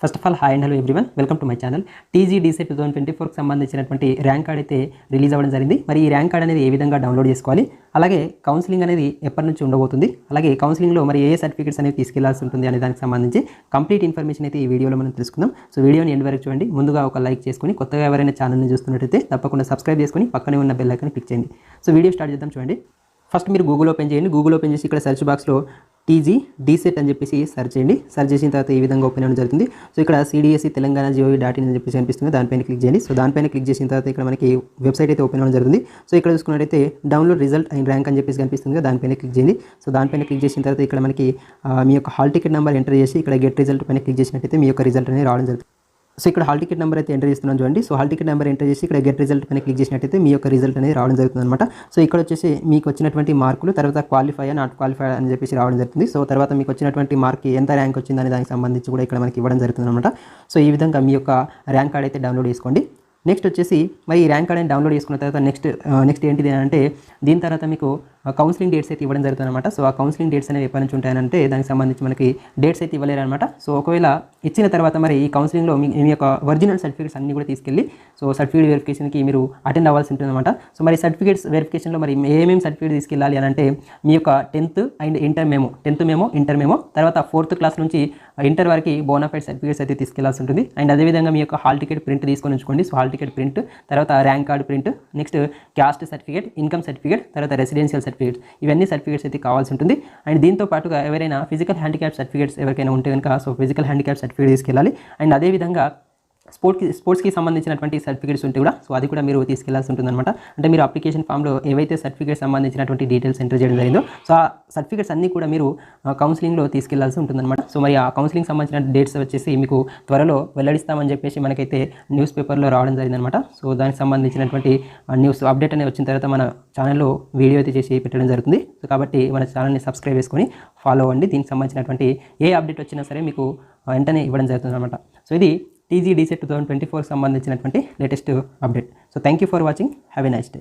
First of all hi and hello everyone, welcome to my channel. TGDCET 2024కి సంబంధించినటువంటి rank card అయితే release అవ్వడం జరిగింది. మరి ఈ ర్యాంక్ కార్డ్ అనేది ఏ విధంగా డౌన్లోడ్ చేసుకోవాలి, అలాగే కౌన్సిలింగ్ అనేది ఎప్పటి నుంచి ఉండబోతుంది, అలాగే కౌన్సిలింగ్లో మరి ఏ సర్టిఫికేట్స్ అనేవి తీసుకెళ్లాల్సి ఉంటుంది అనే దానికి సంబంధించి కంప్లీట్ ఇన్ఫర్మేషన్ అయితే ఈ వీడియోలో మనం తెలుసుకుందాం. సో వీడియోని ఎండ్ వరకు చూడండి. ముందుగా ఒక లైక్ చేసుకుని కొత్తగా ఎవరైనా ఛానల్ని చూస్తున్నట్టయితే తప్పకుండా సబ్స్క్రైబ్ చేసుకుని పక్కనే ఉన్న బెల్ ఐకాన్ క్లిక్ చేయండి. సో వీడియో స్టార్ట్ చేద్దాం. చూడండి, ఫస్ట్ మీరు గూగుల్ ఓపెన్ చేయండి. గూగుల్ ఓపెన్ చేసి ఇక్కడ సెర్చ్ బాక్స్లో టీజీడీసెట్ అని చెప్పేసి సెర్చ్ చేయండి. సెర్చ్ చేసిన తర్వాత ఈ విధంగా ఓపెన్ అవ్వడం జరుగుతుంది. సో ఇక్కడ CDSE తెలంగాణ GOV.in అని చెప్పేసి అనిపిస్తుంది, దానిపైన క్లిక్ చేయండి. సో దానిపైన క్లిక్ చేసిన తర్వాత ఇక్కడ మనకి వెబ్సైట్ అయితే ఓపెన్ అవ్వడం జరుగుతుంది. సో ఇక్కడ చూసుకున్నట్టయితే డౌన్లోడ్ రిజల్ట్ అండ్ ర్యాంక్ అని చెప్పేసి కనిపిస్తుంది, దానిపైన క్లిక్ చేయండి. సో దానిపైన క్లిక్ చేసిన తర్వాత ఇక్కడ మనకి మీ యొక్క హాల్ టికెట్ నెంబర్ ఎంటర్ చేసి ఇక్కడ గెట్ రిజల్ట్ పైన క్లిక్ చేసినట్టయితే మీ యొక్క రిజల్ట్ అనేది రావడం జరుగుతుంది. సో ఇక్కడ హాల్ టికెట్ నెంబర్ అయితే ఎంటర్ చేస్తున్నాను చూడండి. So hall ticket number enter చేసి ఇక్కడ గెట్ రిజల్ట్ పైన క్లిక్ చేసినట్టయితే మీ యొక్క రిజల్ట్ అనేది రావడం జరుగుతుంది అనమాట. సో ఇక్కడ వచ్చేసి మీకు వచ్చినటువంటి మార్కులు, తర్వాత క్వాలిఫై నాట్ క్వాలిఫై అని చెప్పేసి రావడం జరుగుతుంది. సో తర్వాత మీకు వచ్చినటువంటి మార్క్కి ఎంత ర్యాంక్ వచ్చిందని దానికి సంబంధించి కూడా ఇక్కడ మనకి ఇవ్వడం జరుగుతుంది అనమాట. సో ఈ విధంగా మీ యొక్క ర్యాంక్ కార్డ్ అయితే డౌన్లోడ్ చేసుకోండి. నెక్స్ట్ వచ్చేసి మరి ఈ ర్యాంక్ కార్డ్ డౌన్లోడ్ చేసుకున్న తర్వాత నెక్స్ట్ ఏంటిది అంటే దీని తర్వాత మీకు కౌన్సిలింగ్ డేట్స్ అయితే ఇవ్వడం జరుగుతుంది అనమాట. సో ఆ కౌన్సిలింగ్ డేట్స్ అనేవి ఎప్పటి నుంచి ఉంటాయనంటే దానికి సంబంధించి మనకి డేట్స్ అయితే ఇవ్వలేరు అనమాట. సో ఒకవేళ ఇచ్చిన తర్వాత మరి ఈ కౌన్సిలింగ్లో మీ యొక్క ఒరిజినల్ సర్టిఫికేట్స్ అన్ని కూడా తీసుకెళ్ళి సో సర్టిఫికేట్ వెరిఫికేషన్కి మీరు అటెండ్ అవ్వాల్సి ఉంటుంది అనమాట. సో మరి సర్టిఫికేట్స్ వెరిఫికేషన్లో మరి ఏమేమి సర్టిఫికేట్ తీసుకెళ్ళాలి అని అంటే మీ యొక్క 10th అండ్ ఇంటర్ మెమో, తర్వాత 4th క్లాస్ నుంచి ఇంటర్ వరకు బోనాఫైడ్ సర్టిఫికేట్స్ అయితే తీసుకెళ్లాల్సి ఉంటుంది. అండ్ అదేవిధంగా మీ యొక్క హాల్ టికెట్ ప్రింట్ తీసుకొని ఉంచుకోండి. సో హాల్ టికెట్ ప్రింట్, తర్వాత rank card print, next caste certificate, income certificate, తర్వాత రెసిడెన్షియల్ సర్టిఫికేట్స్, ఇవన్నీ సర్టిఫికేట్స్ అయితే కావాల్సి ఉంటుంది. అండ్ దీంతో పాటుగా ఎవరైనా ఫిజికల్ హ్యాండిక్యాప్ సర్టిఫికేట్స్ ఎవరికైనా ఉంటే కనుక సో ఫిజికల్ హ్యాండిక్యాప్ సర్టిఫికేట్ తీసుకెళ్ళాలి. అండ్ అదేవిధంగా స్పోర్ట్స్కి సంబంధించినటువంటి సర్టిఫికేట్స్ ఉంటే కూడా సో అది కూడా మీరు తీసుకెళ్లాల్సి ఉంటుంది అనమాట. అంటే మీరు అప్లికేషన్ ఫామ్లో ఏవైతే సర్టిఫికేట్స్ సంబంధించినటువంటి డీటెయిల్స్ ఎంటర్ చేయడం జరిగిందో సో ఆ సర్టిఫికేట్స్ అన్నీ కూడా మీరు కౌన్సిలింగ్లో తీసుకెళ్లాల్సి ఉంటుందన్నమాట. సో మరి ఆ కౌన్సిలింగ్ సంబంధించిన డేట్స్ వచ్చేసి మీకు త్వరలో వెల్లడిస్తామని చెప్పేసి మనకైతే న్యూస్ పేపర్లో రావడం జరిగిందనమాట. సో దానికి సంబంధించినటువంటి న్యూస్ అప్డేట్ అనేది వచ్చిన తర్వాత మన ఛానల్లో వీడియో అయితే చేసి పెట్టడం జరుగుతుంది. సో కాబట్టి మన ఛానల్ని సబ్స్క్రైబ్ చేసుకొని ఫాలో అవ్వండి. దీనికి సంబంధించినటువంటి ఏ అప్డేట్ వచ్చినా సరే మీకు వెంటనే ఇవ్వడం జరుగుతుంది అనమాట. సో ఇది టీజీడీసెట్ 2024 సంబంధించినటువంటి latest update. So thank you for watching. Have a nice day.